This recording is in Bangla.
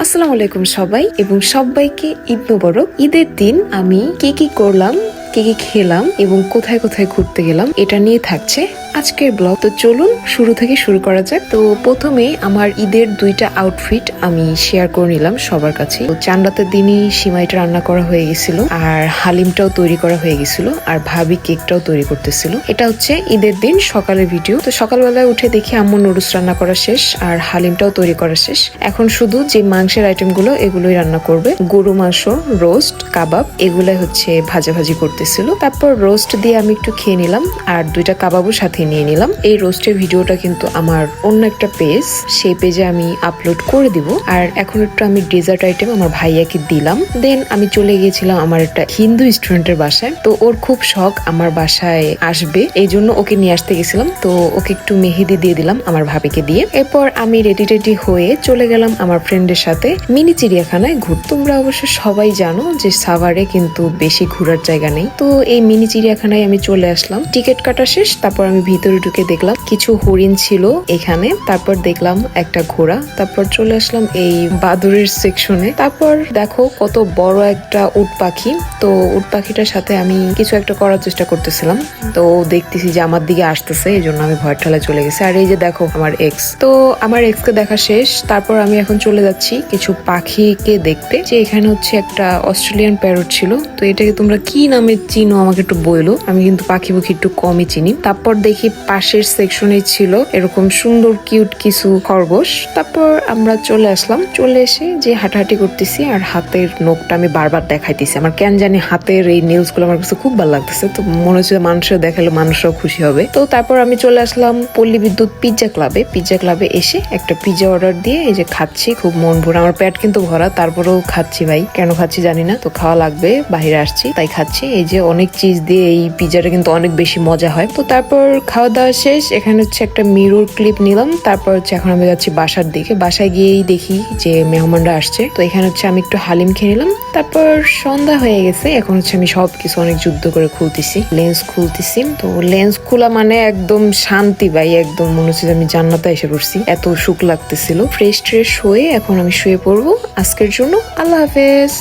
আসসালামু আলাইকুম সবাই এবং সবাইকে ঈদ মোবারক। ঈদের দিন আমি কি করলাম, কি খেলাম এবং কোথায় কোথায় ঘুরতে গেলাম এটা নিয়ে থাকছে আজকের ব্লগ। তো চলুন শুরু থেকে শুরু করা যাক। তো প্রথমে আমার ঈদের দুইটা আউটফিট আমি শেয়ার করে নিলাম সবার কাছে। তো চাঁদ রাতের দিনই সিমাইটা রান্না করা হয়ে গেছিল, আর হালিমটাও তৈরি করা হয়ে গেছিল, আর ভাবি কেকটাও তৈরি করতেছিল। এটা হচ্ছে ঈদের দিন সকালের ভিডিও। তো সকালবেলায় উঠে দেখি আম্মু নুডলস রান্না করা শেষ আর হালিমটাও তৈরি করা শেষ। এখন শুধু যে মাংসের আইটেম গুলো এগুলোই রান্না করবে। গরু মাংস, রোস্ট, কাবাব এগুলাই হচ্ছে ভাজাভাজি করতেছিল। তারপর রোস্ট দিয়ে আমি একটু খেয়ে নিলাম আর দুইটা কাবাবও সাথে নিয়ে নিলাম। এই রোস্টের ভিডিওটা কিন্তু আমার অন্য একটা পেজ, সেই পেজে আমি আপলোড করে দিব। আর এখন একটু আমি ডেজার্ট আইটেম আমার ভাইয়াকে দিলাম। দেন আমি চলে গিয়েছিলাম আমার একটা হিন্দু স্টুডেন্টের বাসায়। তো ওর খুব শখ আমার বাসায় আসবে, এই জন্য ওকে নিয়ে আসতে গেছিলাম। তো ওকে একটু মেহেদি দিয়ে দিলাম আমার ভাবিকে দিয়ে। এরপর আমি রেডি হয়ে চলে গেলাম আমার ফ্রেন্ডের সাথে মিনি চিড়িয়াখানায় ঘুরতে। তোমরা অবশ্য সবাই জানো যে সাভারে কিন্তু বেশি ঘোরার জায়গা নেই। তো এই মিনি চিড়িয়াখানায় আমি চলে আসলাম। টিকিট কাটা শেষ, তারপর আমি ভিতরে ঢুকে দেখলাম কিছু হরিণ ছিল এখানে। তারপর দেখলাম একটা ঘোড়া। তারপর চলে আসলাম এই বাদুরের সেকশনে। তারপর দেখো কত বড় একটা উট পাখি। তো উট পাখিটার সাথে আমি কিছু একটা করার চেষ্টা করতেছিলাম। তো দেখতেছি যে আমার দিকে আসতেছে, এই জন্য আমি ভয়ের ঠালে চলে গেছি। আর এই যে দেখো আমার এক্স। তো আমার এক্স কে দেখা শেষ। তারপর আমি এখন চলে যাচ্ছি কিছু পাখিকে দেখতে। যে এখানে হচ্ছে একটা অস্ট্রেলিয়ান প্যারট ছিল। তো এটাকে তোমরা কি নামে চিনো আমাকে একটু বলো, আমি কিন্তু পাখি একটু কমই চিনি। তারপর দেখি পাশের সেকশনে ছিল এরকম সুন্দর কিউট কিছু খরগোশ। তারপর আমরা চলে আসলাম। চলে এসে যে হাঁটাহাঁটি করতেছি আর হাতের নখটা আমি বারবার দেখাইতেছি। আমার কেন জানি হাতের এই নেলস গুলো আমার কাছে খুব ভালো লাগতেছে। তো মনে হচ্ছে মানুষের দেখালে মানুষরাও খুশি হবে। তো তারপর আমি চলে আসলাম পল্লী বিদ্যুৎ পিৎজা ক্লাবে। পিৎজা ক্লাবে এসে একটা পিৎজা অর্ডার দিয়ে এই যে খাচ্ছি খুব মন ভরে। আমার পেট কিন্তু ভরা, তারপরেও খাচ্ছি ভাই, কেন খাচ্ছি জানি না। তো খাওয়া লাগবে, বাইরে আসছি তাই খাচ্ছি। এই যে অনেক চিজ দিয়ে এই পিৎজাটা কিন্তু অনেক বেশি মজা হয়। তো তারপর খাওয়া দাওয়া শেষ। এখানে হচ্ছে একটা মিরর ক্লিপ নিলাম। তারপর হচ্ছে এখন আমি যাচ্ছি বাসার দিকে। বাসায় গিয়েই দেখি যে মেহমানরা আসছে। তো এখানে হচ্ছে আমি একটু হালিম খেয়ে নিলাম। তারপর সন্ধ্যা হয়ে গেছে। এখন হচ্ছে আমি সবকিছু অনেক যুদ্ধ করে খুলতেছি, লেন্স খুলতেছি। তো লেন্স খোলা মানে একদম শান্তি ভাই, একদম মনে হচ্ছে আমি জান্নাতে এসে পড়ছি, এত সুখ লাগতেছিল। ফ্রেশ ট্রেশ হয়ে এখন আমি শুয়ে পড়বো আজকের জন্য। আল্লাহ হাফেজ।